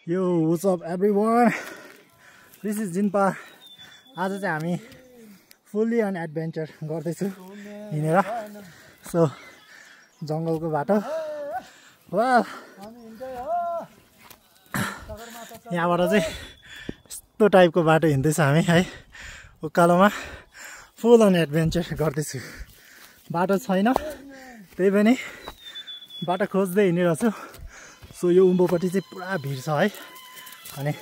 Yo, what's up everyone? This is Jinpa. आज चाहिँ हामी fully on adventure गर्दैछु हिँडेर. So जंगलको बाटो. वाह. यहाँबाट चाहिँ यस्तो टाइपको बाटो हिँड्दैछ हामी है. उकालोमा full on adventure गर्दैछु. बाटो छैन. त्यही पनि बाटो खोज्दै हिँडिरहेछु. So यो उम्बोपट्टि चाहिँ पुरा भिड छ है. अनि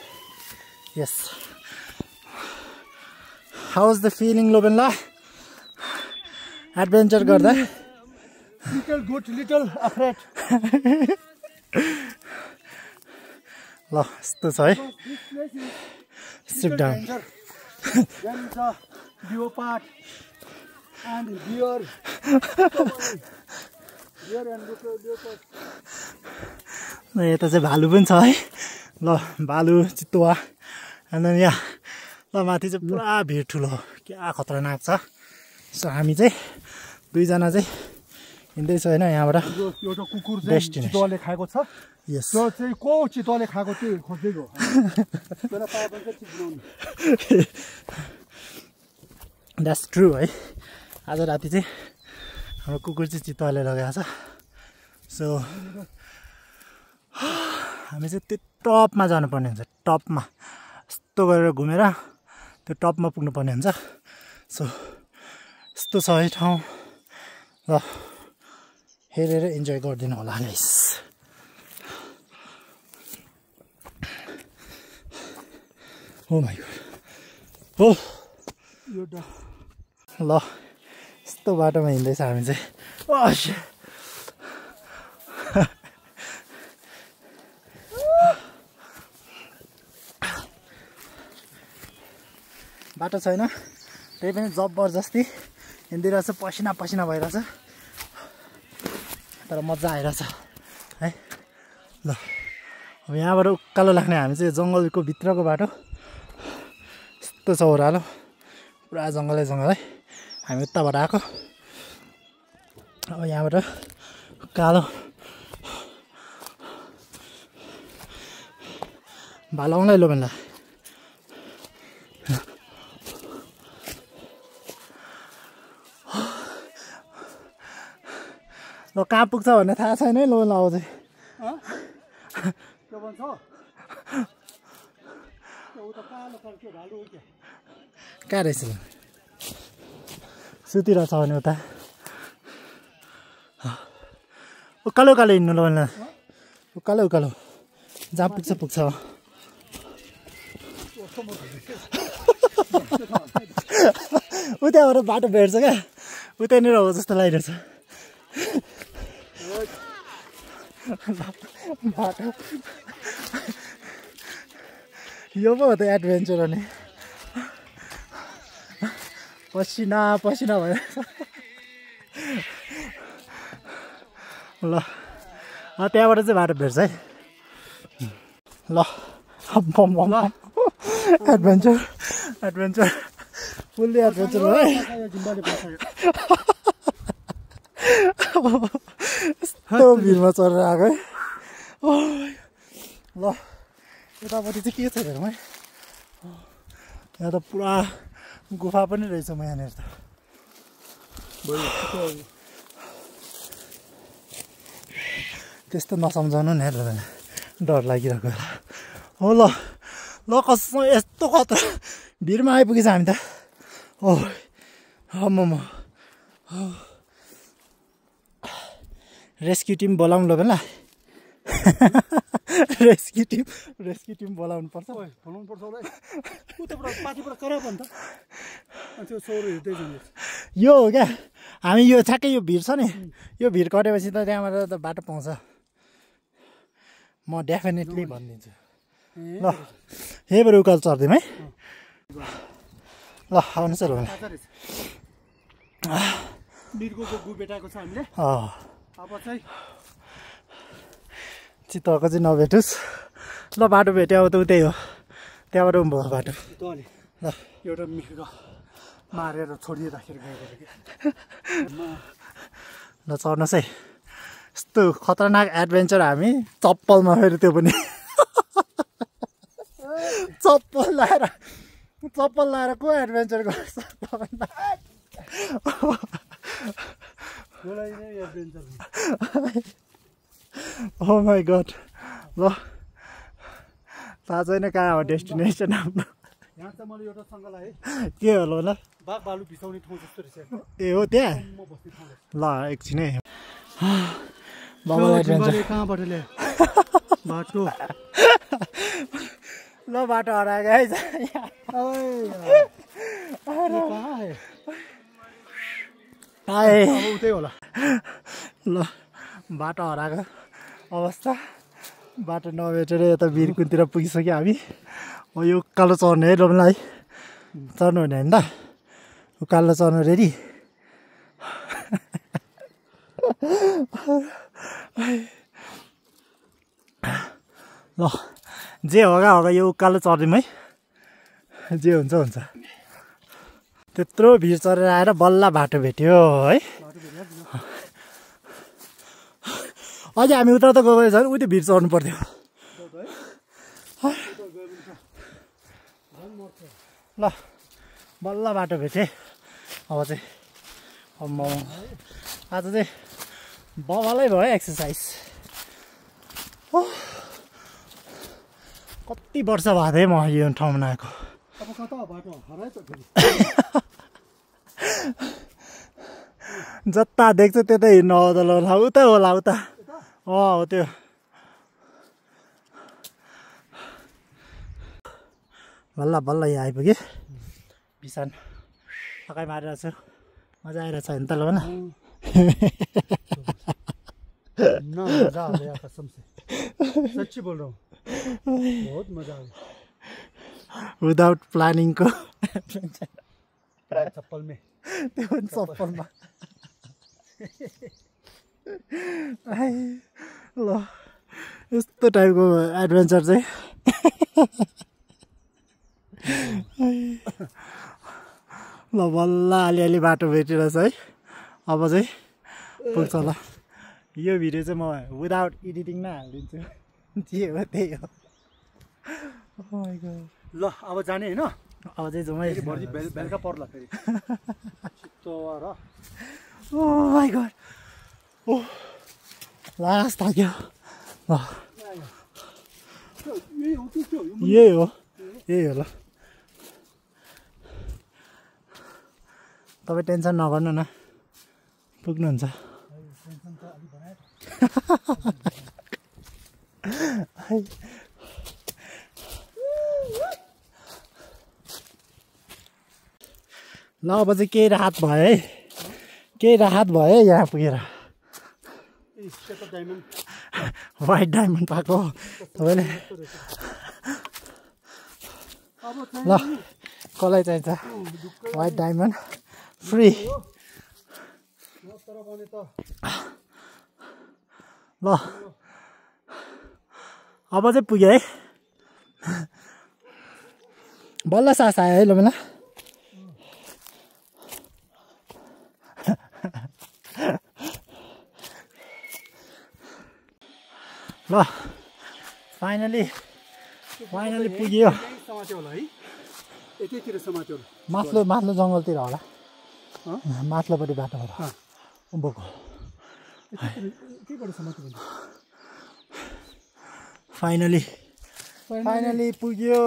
yes. How's the feeling, Lobenla? Adventure गर्दा? Little good, little afraid. ल यस्तो छ है. Sit down. There is a leopard and deer. Deer and leopard. यता चाहिँ भालु पनि छ है. ल भालु चितुवा. अनि यहाँ ल माथि चाहिँ पुरा भिड ठुलो. क्या खतरनाक छ. सो हामी चाहिँ दुईजना चाहिँ हिँड्दैछ हैन यहाँबाट. एउटा कुकुर चाहिँ चितुवाले खाएको छ. यस. त्यो चाहिँ को चितुवाले खाएको त्यो खोज्दै गयो. त्यसलाई पाए पनि चाहिँ चिप्लाउने. That's true है. आज राति चाहिँ हाम्रो कुकुर चाहिँ चितुवाले लगाएको छ. सो हामी चाहिँ त्यो टपमा जानुपर्ने हुन्छ. टपमा यस्तो गरेर घुमेर त्यो टपमा पुग्नुपर्ने हुन्छ. सो यस्तो छ है ठाउँ. ल हेरेर इन्जोय गरिदिनु होला guys. Oh my god. Oh. ल यस्तो बाटोमा हिँड्दैछ हामी चाहिँ. Oh shit. बाटो छैन. त्यही पनि जबरजस्ती हिँडिरहेछ. पसिना पसिना भइरहेछ. तर मजा आइरहेछ है. ल अब यहाँबाट उकालो लाग्ने हामी चाहिँ जङ्गलको भित्रको बाटो. यस्तो छ ओह्रालो. पुरा जङ्गलै जङ्गल है. हामी उताबाट आएको. अब यहाँबाट उकालो भालाउनै लो भन्दा. ल कहाँ पुग्छ भन्ने थाहा छैन है. लोन लाउ चाहिँ के भन्छ? उता कालो खालको भालु हो के? कहाँ रहेछ सुतिरहेछ भने उता. उकालो उकालो हिँड्नु ल भन्दा. उकालो उकालो जहाँ पुग्छ पुग्छ. उताबाट बाटो भेट्छ क्या. उतैनिर हो जस्तो लागिरहेछ बाटो. यो पो हो त एडभेन्चर अनि. पसिना पसिना भयो. ल त्यहाँबाट चाहिँ बाटो भेट्छ है. ल एडभेन्चर एडभेन्चर फुल्ली एडभेन्चर हो है. यस्तो भिडमा चढेर आएको है. ल यतापट्टि चाहिँ के छ हेरौँ है. यहाँ त पुरा गुफा पनि रहेछ म यहाँनिर त. त्यस्तो नसम्झाउनु नि हेर. डर लागिरहेको होला. हो ल ल कसो यस्तो खतरा भिडमा आइपुगेछ हामी त. हो म रेस्क्यु टिम बोलाउनु ल ल. रेस्क्यु टिम बोलाउनु पर्छ. बोलाउनु पर्छ होला. उताबाट पाथिबाट कराप नि त. त्यो सोरो हिँड्दै जान्छ. यो हो क्या. हामी यो ठ्याक्कै यो भिड छ नि. यो भिड कटेपछि त त्यहाँबाट त बाटो पाउँछ. म डेफिनेटली भनिदिन्छु. ल यहीँबाट उकालो चढ्दिउँ है. ल आउनुहोस् ल. मिर्गोको गु भेटाएको छ हामीले. अब चाहिँ चितुवाको चाहिँ नभेटोस्. ल बाटो भेट्यो अब त उतै हो. त्यहाँबाट उम्बो बाटो. ल एउटा मिर्ग मारेर छोडिराखेर गएको थियो. ल चढ्नुहोस् है. यस्तो खतरनाक एडभेन्चर हामी चप्पलमा फेरि त्यो पनि. चप्पल लाएर को एडभेन्चर गर्छ तपाईँलाई ओ माई गड ल थाहा छैन कहाँ हो डेस्टिनेसन हाम्रो यहाँ चाहिँ मैले एउटा सङ्घलाई है के हो ल बाघ भालु बिसाउने ठाउँ जस्तो रहेछ ए हो त्यहाँ म बस्ने ठाउँ ल एकछिन है बाबालाई एडभेन्चर कहाँबाट ल्याए बाटो ल बाटो हराएको है आए उतै होला ल बाटो हराएको अवस्था बाटो नभेटेर यता वीरकुनतिर पुगिसक्यो हामी हो यो उकालो चढ्ने है रोमलाई चढ्नु हुने होइन त उकालो चढ्नु रेडी ल जे होगा यो उकालो चढ्यौँ है जे हुन्छ हुन्छ त्यत्रो भिड चढेर आएर बल्ल बाटो भेट्यो है अझै हामी उता त गएको छ उ त्यो भिड चढ्नु पर्थ्यो ल बल्ल बाटो भेटेँ अब चाहिँ म आज चाहिँ बवालै भयो एक्सर्साइज कति वर्ष भएको थिएँ म यो ठाउँमा आएको अब कता बाटो हराएछ फेरि जता देख्छ त्यतै हिँड्नु आउँदा ल उता होला उता हो त्यो बल्ल बल्ल यहाँ आइपुगेँ बिसान पकाइ मारिरहेको छु मजा आइरहेछ होइन त ल भन मजा आ गया कसम से सच्ची बोल रहा हूँ बहुत मजा आ गया विदाउट प्लानिङको चप्पल में त्यो पनि चप्पलमा ल यस्तो टाइपको एडभेन्चर चाहिँ ल बल्ल अलिअलि बाटो भेटिरहेछ है अब चाहिँ पुग्छ ल यो भिडियो चाहिँ म विदाउट एडिटिङ नै हालिदिन्छु जे हो त्यही हो ल अब जाने होइन अब चाहिँ जाउँ है भर्जी बेलुका पर्ला फेरि छिट्टो र ओ माई गड ओ लास्ट थाक्यो ल यही हो ल तपाईँ टेन्सन नगर्नु न पुग्नुहुन्छ ल अब चाहिँ केही राहत भयो है यहाँ पुगेर व्हाइट डायमन्ड पाएको तपाईँले ल कसलाई चाहिन्छ व्हाइट डायमन्ड फ्री ल अब चाहिँ पुग्यो है बल्ल सास आयो है ल मलाई ल फाइनली पुग्यो माथिल्लो जङ्गलतिर होला माथिल्लोपट्टि बाटोबाट उभोको फाइनली पुग्यो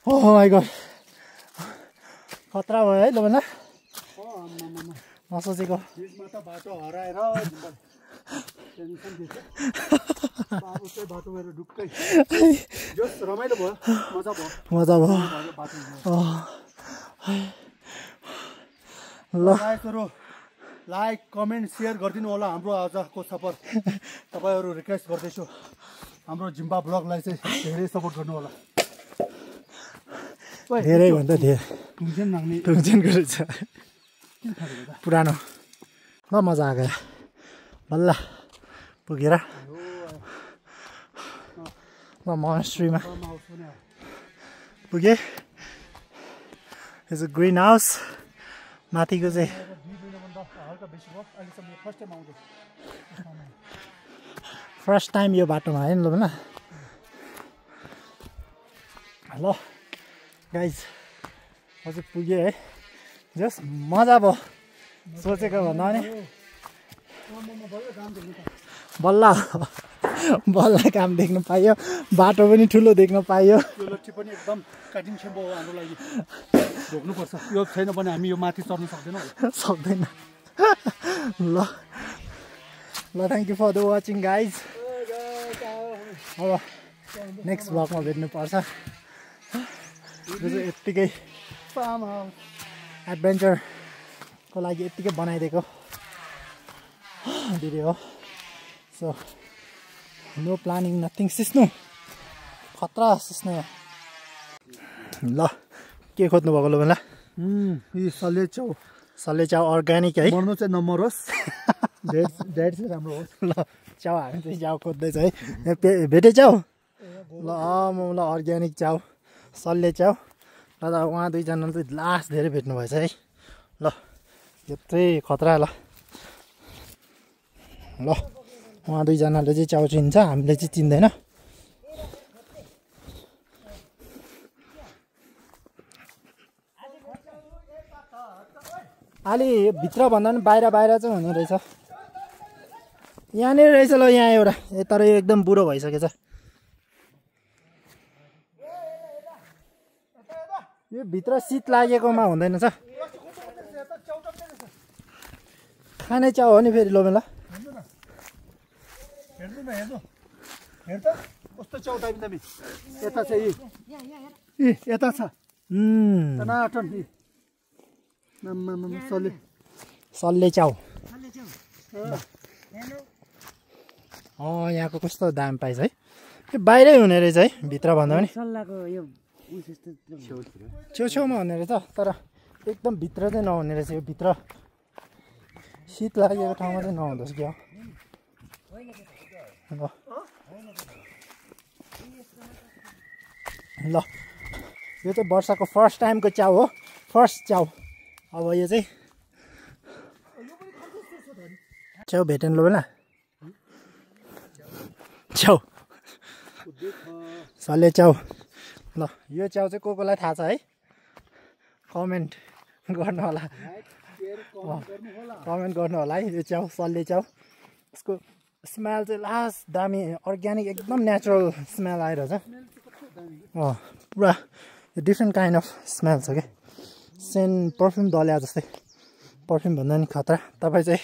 ओ माई गड खतरा भयो है ल भन्दा नसोचेको बाटो हराएर बाटो मेरो ढुक्कै रमाइलो भयो मजा भयो ल लाइक कमेन्ट सेयर गरिदिनु होला हाम्रो आजको सफर तपाईँहरू रिक्वेस्ट गर्दैछु हाम्रो जिम्बा ब्लगलाई चाहिँ धेरै सपोर्ट गर्नु होला धेरै भन्दा धेरै टुङजेनको रहेछ पुरानो ल मजा आएको बल्ल पुगेर ल मोनास्ट्रीमा पुगेँ इट्स अ ग्रिन हाउस माथिको चाहिँ बाटो बेसी भयो अहिलेसम्म फर्स्ट टाइम आउँदै फर्स्ट टाइम यो बाटोमा है ल ल ल गाइज अझै पुग्यो है जस मजा भयो सोचेको भन्दा पनि बल्ल बल्ल काम देख्नु पाइयो बाटो पनि ठुलो देख्न पाइयो यो लट्ठी पनि एकदम कठिन छ भयो हाम्रो लागि ढोक्नुपर्छ यो छैन भने हामी यो माथि चढ्न सक्दैनौँ सक्दैन ल ल thank you for the watching guys अब नेक्स्ट ब्लगमा भेट्नुपर्छ यो चाहिँ यत्तिकै एडभेन्चरको लागि यत्तिकै बनाइदिएको भिडियो हो सो नो प्लानिङ नथिङ सिस्नु खतरा सिस्नु ल के खोज्नु भएको ल बेला यी सल्ले चाउ अर्ग्यानिक है मर्नु चाहिँ नमरोस् डेट चाहिँ राम्रो होस् ल चाउ हामी चाहिँ चाउ खोज्दैछ है भेटे चाउ ल ल अर्ग्यानिक चाउ सल्ले चाउ र उहाँ दुईजनाले चाहिँ लास्ट धेरै भेट्नु भएछ है ल यो चाहिँ खतरा ल ल उहाँ दुईजनाले चाहिँ चाउ चिन्छ हामीले चाहिँ चिन्दैन अलि भित्र भन्दा पनि बाहिर बाहिर चाहिँ हुने रहेछ यहाँनिर रहेछ ल यहाँ एउटा तर एकदम बुढो भइसकेछ यो भित्र शीत लागेकोमा हुँदैन छ खाने चाउ हो नि फेरि लोमेला हेर्नु न हेर्नु हेर त कस्तो चाउ दामी दामी यता छ यी यता छ टनाटन सल्ले चाउ यहाँको कस्तो दाम पाइछ है त्यो बाहिरै हुने रहेछ है भित्र भन्दा पनि छेउछेउमा हुने रहेछ तर एकदम भित्र चाहिँ नहुने रहेछ यो भित्र शीत लागेको ठाउँमा चाहिँ नहुँदो रहेछ क्या ल यो चाहिँ वर्षको फर्स्ट टाइमको चाउ हो फर्स्ट चाउ अब यो चाहिँ च्याउ भेटेन लो बेला च्याउ सल्ले च्याउ ल यो च्याउ चाहिँ कोलाई थाहा छ है कमेन्ट गर्नु होला कमेन्ट गर्नु होला है यो च्याउ सल्ले च्याउ यसको स्मेल चाहिँ लास्ट दामी अर्ग्यानिक एकदम नेचुरल स्मेल आइरहेछ पुरा डिफ्रेन्ट काइन्ड अफ स्मेल छ क्या सेन्ट पर्फ्युम दल्या जस्तै पर्फ्युम भन्दा पनि खतरा तपाईँ चाहिँ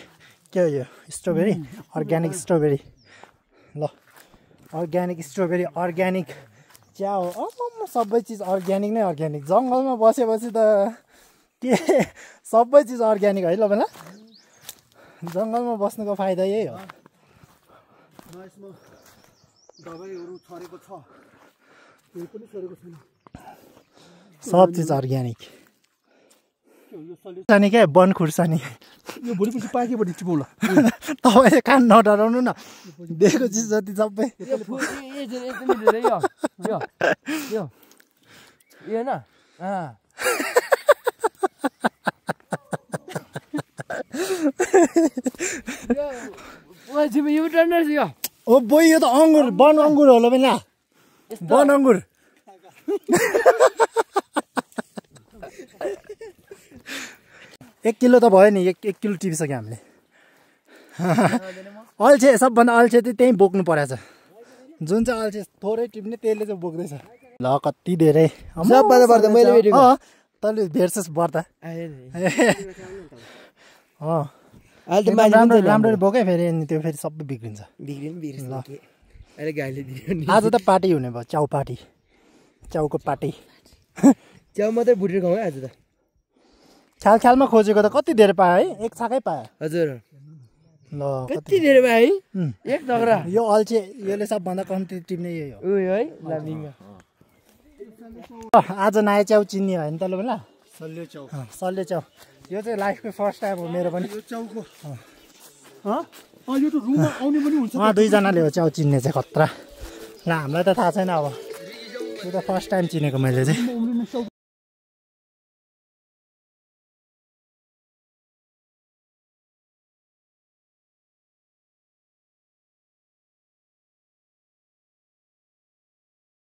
के हो यो स्ट्रबेरी अर्ग्यानिक स्ट्रबेरी ल अर्ग्यानिक स्ट्रबेरी अर्ग्यानिक च्याउ सबै चिज अर्ग्यानिक नै अर्ग्यानिक जङ्गलमा बसेपछि त के सबै चिज अर्ग्यानिक है ल बेला जङ्गलमा बस्नुको फाइदा यही हो दबाईहरू छरेको छ केही पनि छरेको छैन सब चिज अर्ग्यानिक खुर्सानी क्या वन खुर्सानी यो भोलिपछि पाकेपछि टिपौला तपाईँले कान नडराउनु न दिएको चिज जति सबै ओ बोइ यो त अङ्गुर वन अङ्गुर होला बेला वन अङ्गुर एक किलो त भयो नि एक किलो टिपिसक्यो हामीले अल्छे सबभन्दा अल्छे चाहिँ त्यहीँ बोक्नु परेछ जुन चाहिँ अल्छे थोरै टिप्ने त्यसले चाहिँ बोक्दैछ ल कति धेरै तैँले भेट्छस् बर्ता राम्ररी बोकै फेरि अनि त्यो फेरि सबै बिग्रिन्छ आज त पार्टी हुने भयो चाउ पार्टी चाउको पार्टी च्याउ मात्रै भुटेर खाउँ है आज त ख्याल ख्यालमा खोजेको त कति धेरै पायो है एक छाकै पायो हजुर ल कति धेरै पायो है एक दगरा यो अल्छे यसले सबभन्दा कम्ती टिप्ने यही हो उयो है लामिङमा आज नयाँ च्याउ चिन्ने भयो नि त ल बेला सल्ले चाउ सल्ले च्याउ यो चाहिँ लाइफको फर्स्ट टाइम हो मेरो पनि यो चाउको यो त रुममा आउने पनि हुन्छ उहाँ दुईजनाले हो च्याउ चिन्ने चाहिँ खतरा ल हामीलाई त थाहा छैन अब यो त फर्स्ट टाइम चिनेको मैले चाहिँ